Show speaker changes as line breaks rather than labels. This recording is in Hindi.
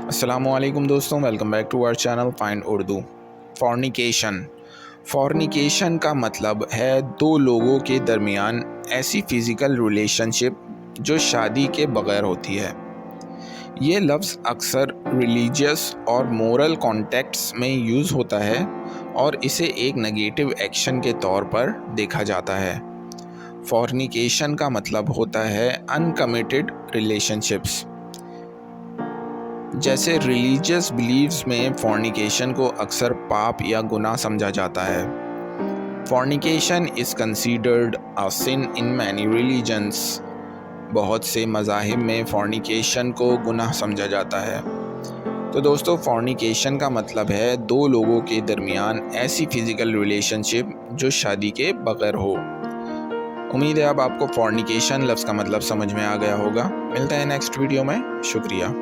अस्सलामुअलैकुम दोस्तों, welcome back to our channel find Urdu. Fornication का मतलब है दो लोगों के दरमियान ऐसी फ़िज़िकल रिलेशनशिप जो शादी के बगैर होती है। ये लफ्ज़ अक्सर रिलीजियस और मोरल कॉन्टेक्ट्स में यूज़ होता है और इसे एक नेगेटिव एक्शन के तौर पर देखा जाता है। फॉर्निकेशन का मतलब होता है अनकमिटेड रिलेशनशिप्स। जैसे रिलीजियस बिलीव्स में फॉर्निकेशन को अक्सर पाप या गुनाह समझा जाता है। Fornication is considered a sin in many religions. बहुत से मज़ाहिब में फॉर्निकेशन को गुनाह समझा जाता है। तो दोस्तों, फॉर्निकेशन का मतलब है दो लोगों के दरमियान ऐसी फ़िज़िकल रिलेशनशिप जो शादी के बगैर हो। उम्मीद है अब आपको फॉर्निकेशन लफ्ज़ का मतलब समझ में आ गया होगा। मिलते हैं नेक्स्ट वीडियो में। शुक्रिया।